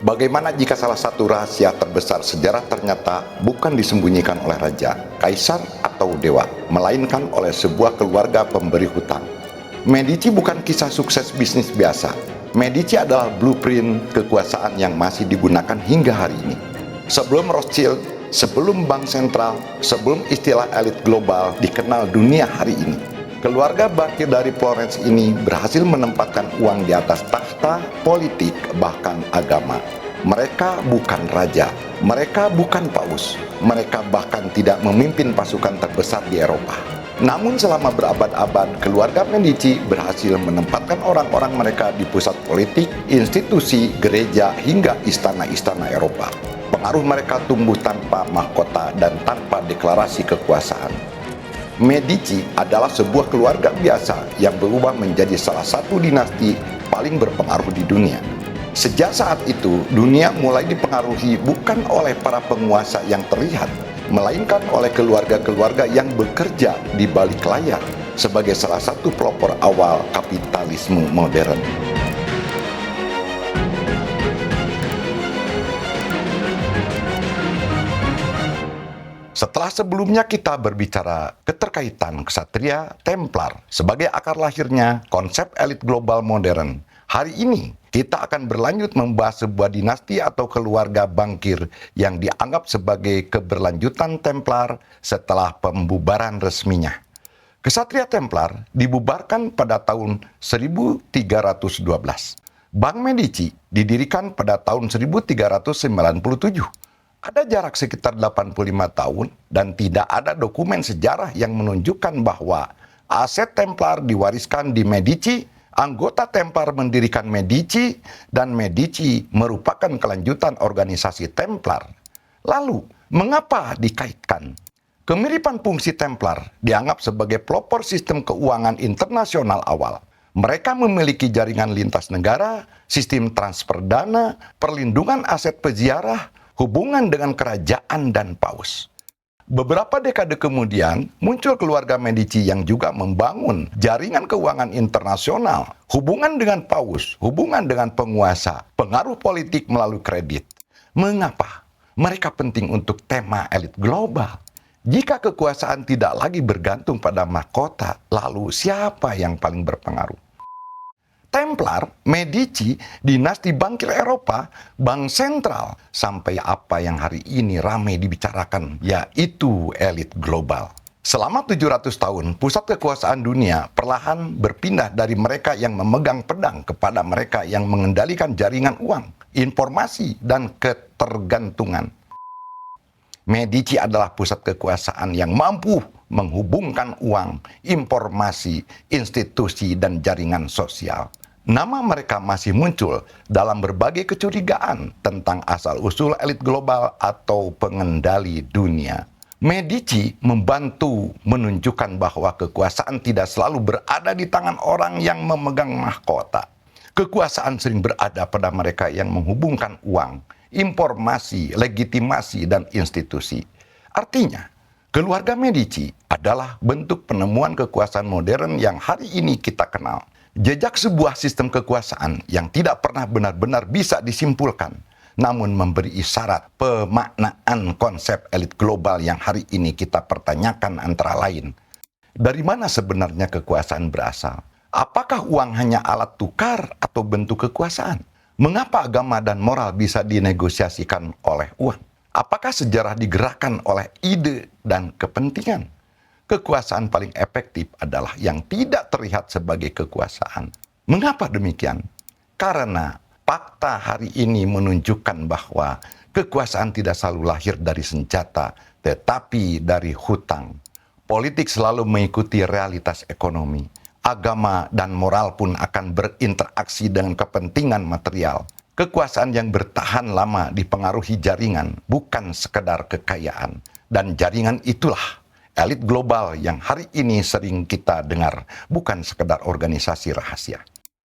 Bagaimana jika salah satu rahasia terbesar sejarah ternyata bukan disembunyikan oleh raja, kaisar, atau dewa, melainkan oleh sebuah keluarga pemberi hutang? Medici bukan kisah sukses bisnis biasa. Medici adalah blueprint kekuasaan yang masih digunakan hingga hari ini. Sebelum Rothschild, sebelum bank sentral, sebelum istilah elit global dikenal dunia hari ini, keluarga bankir dari Florence ini berhasil menempatkan uang di atas tahta politik bahkan agama. Mereka bukan raja, mereka bukan paus, mereka bahkan tidak memimpin pasukan terbesar di Eropa. Namun selama berabad-abad, keluarga Medici berhasil menempatkan orang-orang mereka di pusat politik, institusi, gereja, hingga istana-istana Eropa. Pengaruh mereka tumbuh tanpa mahkota dan tanpa deklarasi kekuasaan. Medici adalah sebuah keluarga biasa yang berubah menjadi salah satu dinasti paling berpengaruh di dunia. Sejak saat itu, dunia mulai dipengaruhi bukan oleh para penguasa yang terlihat, melainkan oleh keluarga-keluarga yang bekerja di balik layar sebagai salah satu pelopor awal kapitalisme modern. Setelah sebelumnya kita berbicara keterkaitan ksatria Templar sebagai akar lahirnya konsep elit global modern, hari ini kita akan berlanjut membahas sebuah dinasti atau keluarga bankir yang dianggap sebagai keberlanjutan Templar setelah pembubaran resminya. Ksatria Templar dibubarkan pada tahun 1312. Bank Medici didirikan pada tahun 1397. Ada jarak sekitar 85 tahun dan tidak ada dokumen sejarah yang menunjukkan bahwa aset Templar diwariskan di Medici, anggota Templar mendirikan Medici, dan Medici merupakan kelanjutan organisasi Templar. Lalu, mengapa dikaitkan? Kemiripan fungsi Templar dianggap sebagai pelopor sistem keuangan internasional awal. Mereka memiliki jaringan lintas negara, sistem transfer dana, perlindungan aset peziarah, hubungan dengan kerajaan dan paus. Beberapa dekade kemudian, muncul keluarga Medici yang juga membangun jaringan keuangan internasional, hubungan dengan paus, hubungan dengan penguasa, pengaruh politik melalui kredit. Mengapa? Mereka penting untuk tema elit global. Jika kekuasaan tidak lagi bergantung pada mahkota, lalu siapa yang paling berpengaruh? Templar, Medici, dinasti bankir Eropa, bank sentral, sampai apa yang hari ini ramai dibicarakan, yaitu elit global. Selama 700 tahun, pusat kekuasaan dunia perlahan berpindah dari mereka yang memegang pedang kepada mereka yang mengendalikan jaringan uang, informasi, dan ketergantungan. Medici adalah pusat kekuasaan yang mampu menghubungkan uang, informasi, institusi, dan jaringan sosial. Nama mereka masih muncul dalam berbagai kecurigaan tentang asal-usul elit global atau pengendali dunia. Medici membantu menunjukkan bahwa kekuasaan tidak selalu berada di tangan orang yang memegang mahkota. Kekuasaan sering berada pada mereka yang menghubungkan uang, informasi, legitimasi, dan institusi. Artinya, keluarga Medici adalah bentuk penemuan kekuasaan modern yang hari ini kita kenal. Jejak sebuah sistem kekuasaan yang tidak pernah benar-benar bisa disimpulkan, namun memberi isyarat pemaknaan konsep elit global yang hari ini kita pertanyakan antara lain. Dari mana sebenarnya kekuasaan berasal? Apakah uang hanya alat tukar atau bentuk kekuasaan? Mengapa agama dan moral bisa dinegosiasikan oleh uang? Apakah sejarah digerakkan oleh ide dan kepentingan? Kekuasaan paling efektif adalah yang tidak terlihat sebagai kekuasaan. Mengapa demikian? Karena fakta hari ini menunjukkan bahwa kekuasaan tidak selalu lahir dari senjata, tetapi dari hutang. Politik selalu mengikuti realitas ekonomi. Agama dan moral pun akan berinteraksi dengan kepentingan material. Kekuasaan yang bertahan lama dipengaruhi jaringan, bukan sekedar kekayaan. Dan jaringan itulah elit global yang hari ini sering kita dengar, bukan sekedar organisasi rahasia.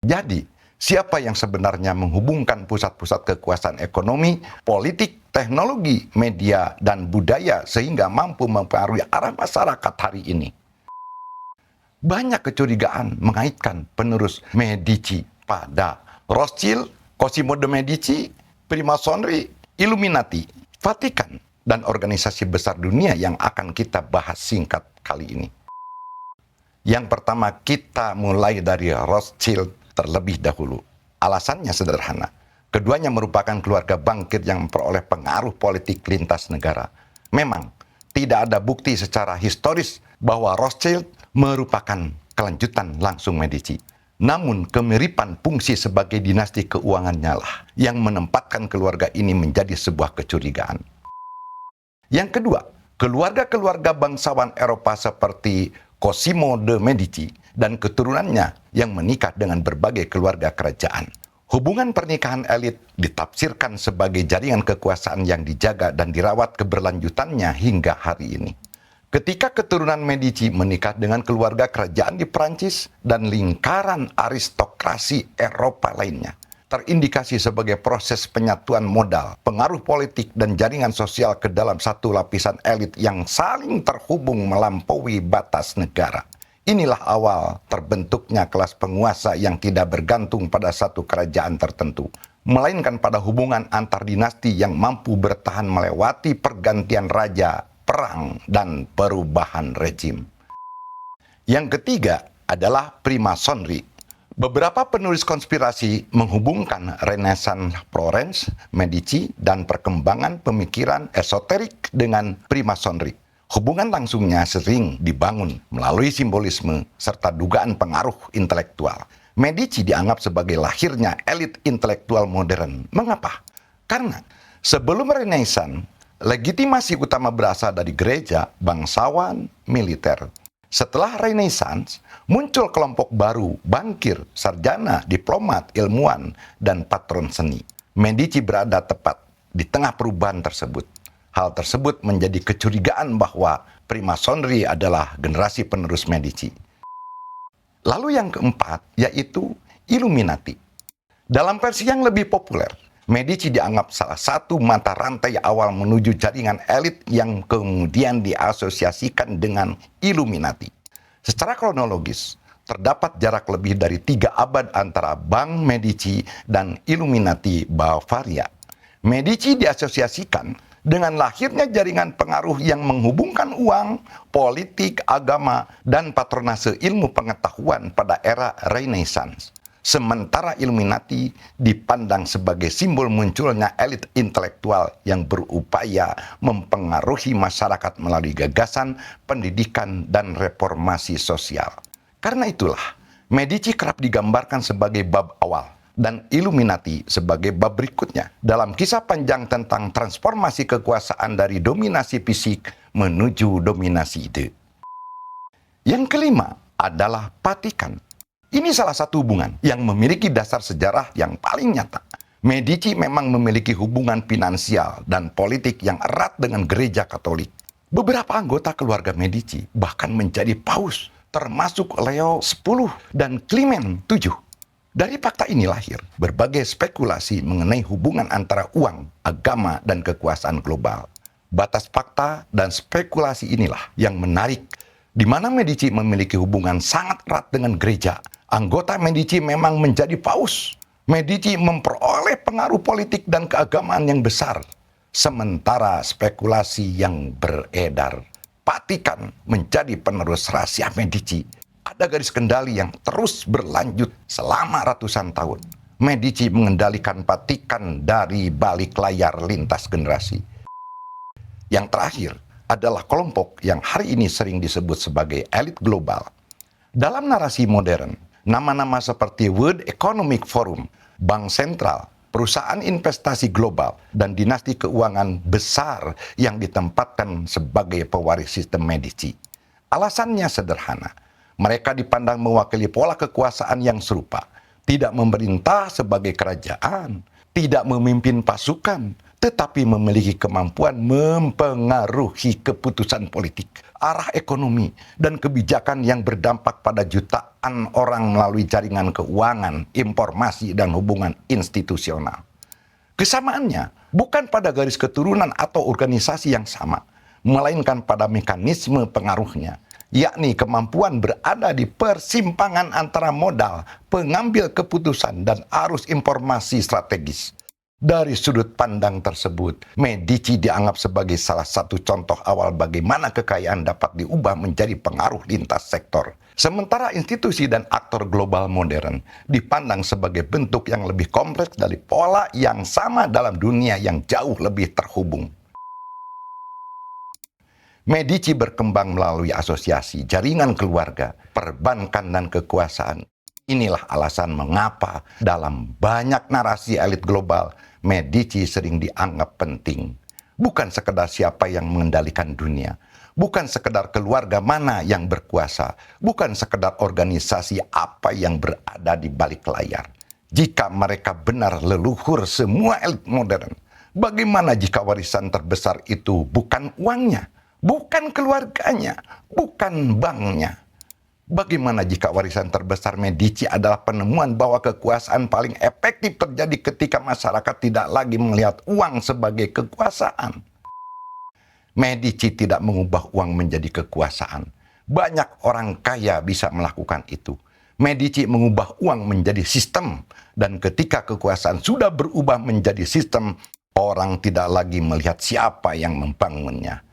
Jadi, siapa yang sebenarnya menghubungkan pusat-pusat kekuasaan ekonomi, politik, teknologi, media, dan budaya sehingga mampu mempengaruhi arah masyarakat hari ini? Banyak kecurigaan mengaitkan penerus Medici pada Rothschild, Cosimo de' Medici, Freemasonry, Illuminati, Vatikan, dan organisasi besar dunia yang akan kita bahas singkat kali ini. Yang pertama, kita mulai dari Rothschild terlebih dahulu. Alasannya sederhana. Keduanya merupakan keluarga bangkit yang memperoleh pengaruh politik lintas negara. Memang, tidak ada bukti secara historis bahwa Rothschild merupakan kelanjutan langsung Medici. Namun, kemiripan fungsi sebagai dinasti keuangannya lah yang menempatkan keluarga ini menjadi sebuah kecurigaan. Yang kedua, keluarga-keluarga bangsawan Eropa seperti Cosimo de Medici dan keturunannya yang menikah dengan berbagai keluarga kerajaan. Hubungan pernikahan elit ditafsirkan sebagai jaringan kekuasaan yang dijaga dan dirawat keberlanjutannya hingga hari ini. Ketika keturunan Medici menikah dengan keluarga kerajaan di Prancis dan lingkaran aristokrasi Eropa lainnya, terindikasi sebagai proses penyatuan modal, pengaruh politik, dan jaringan sosial ke dalam satu lapisan elit yang saling terhubung melampaui batas negara. Inilah awal terbentuknya kelas penguasa yang tidak bergantung pada satu kerajaan tertentu, melainkan pada hubungan antar dinasti yang mampu bertahan melewati pergantian raja, perang, dan perubahan rezim. Yang ketiga adalah Freemasonry. Beberapa penulis konspirasi menghubungkan Renaissance Florence, Medici, dan perkembangan pemikiran esoterik dengan Freemasonry. Hubungan langsungnya sering dibangun melalui simbolisme serta dugaan pengaruh intelektual. Medici dianggap sebagai lahirnya elit intelektual modern. Mengapa? Karena sebelum Renaissance, legitimasi utama berasal dari gereja, bangsawan, militer. Setelah Renaissance, muncul kelompok baru, bankir, sarjana, diplomat, ilmuwan, dan patron seni. Medici berada tepat di tengah perubahan tersebut. Hal tersebut menjadi kecurigaan bahwa Freemasonry adalah generasi penerus Medici. Lalu yang keempat, yaitu Illuminati. Dalam versi yang lebih populer, Medici dianggap salah satu mata rantai awal menuju jaringan elit yang kemudian diasosiasikan dengan Illuminati. Secara kronologis, terdapat jarak lebih dari 3 abad antara Bank Medici dan Illuminati Bavaria. Medici diasosiasikan dengan lahirnya jaringan pengaruh yang menghubungkan uang, politik, agama, dan patronase ilmu pengetahuan pada era Renaissance. Sementara Illuminati dipandang sebagai simbol munculnya elit intelektual yang berupaya mempengaruhi masyarakat melalui gagasan, pendidikan, dan reformasi sosial. Karena itulah, Medici kerap digambarkan sebagai bab awal dan Illuminati sebagai bab berikutnya dalam kisah panjang tentang transformasi kekuasaan dari dominasi fisik menuju dominasi ide. Yang kelima adalah Vatikan. Ini salah satu hubungan yang memiliki dasar sejarah yang paling nyata. Medici memang memiliki hubungan finansial dan politik yang erat dengan gereja Katolik. Beberapa anggota keluarga Medici bahkan menjadi paus, termasuk Leo X dan Clement VII. Dari fakta ini lahir berbagai spekulasi mengenai hubungan antara uang, agama, dan kekuasaan global. Batas fakta dan spekulasi inilah yang menarik, di mana Medici memiliki hubungan sangat erat dengan gereja. Anggota Medici memang menjadi paus. Medici memperoleh pengaruh politik dan keagamaan yang besar. Sementara spekulasi yang beredar, Vatikan menjadi penerus rahasia Medici. Ada garis kendali yang terus berlanjut selama ratusan tahun. Medici mengendalikan Vatikan dari balik layar lintas generasi. Yang terakhir adalah kelompok yang hari ini sering disebut sebagai elit global. Dalam narasi modern, nama-nama seperti World Economic Forum, Bank Sentral, perusahaan investasi global, dan dinasti keuangan besar yang ditempatkan sebagai pewaris sistem Medici. Alasannya sederhana. Mereka dipandang mewakili pola kekuasaan yang serupa, tidak memerintah sebagai kerajaan, tidak memimpin pasukan, tetapi memiliki kemampuan mempengaruhi keputusan politik, arah ekonomi, dan kebijakan yang berdampak pada jutaan orang melalui jaringan keuangan, informasi, dan hubungan institusional. Kesamaannya bukan pada garis keturunan atau organisasi yang sama, melainkan pada mekanisme pengaruhnya, yakni kemampuan berada di persimpangan antara modal, pengambil keputusan, dan arus informasi strategis. Dari sudut pandang tersebut, Medici dianggap sebagai salah satu contoh awal bagaimana kekayaan dapat diubah menjadi pengaruh lintas sektor. Sementara institusi dan aktor global modern dipandang sebagai bentuk yang lebih kompleks dari pola yang sama dalam dunia yang jauh lebih terhubung. Medici berkembang melalui asosiasi, jaringan keluarga, perbankan, dan kekuasaan. Inilah alasan mengapa dalam banyak narasi elit global, Medici sering dianggap penting. Bukan sekedar siapa yang mengendalikan dunia, bukan sekedar keluarga mana yang berkuasa, bukan sekedar organisasi apa yang berada di balik layar. Jika mereka benar leluhur semua elit modern, bagaimana jika warisan terbesar itu bukan uangnya, bukan keluarganya, bukan banknya? Bagaimana jika warisan terbesar Medici adalah penemuan bahwa kekuasaan paling efektif terjadi ketika masyarakat tidak lagi melihat uang sebagai kekuasaan? Medici tidak mengubah uang menjadi kekuasaan. Banyak orang kaya bisa melakukan itu. Medici mengubah uang menjadi sistem, dan ketika kekuasaan sudah berubah menjadi sistem, orang tidak lagi melihat siapa yang membangunnya.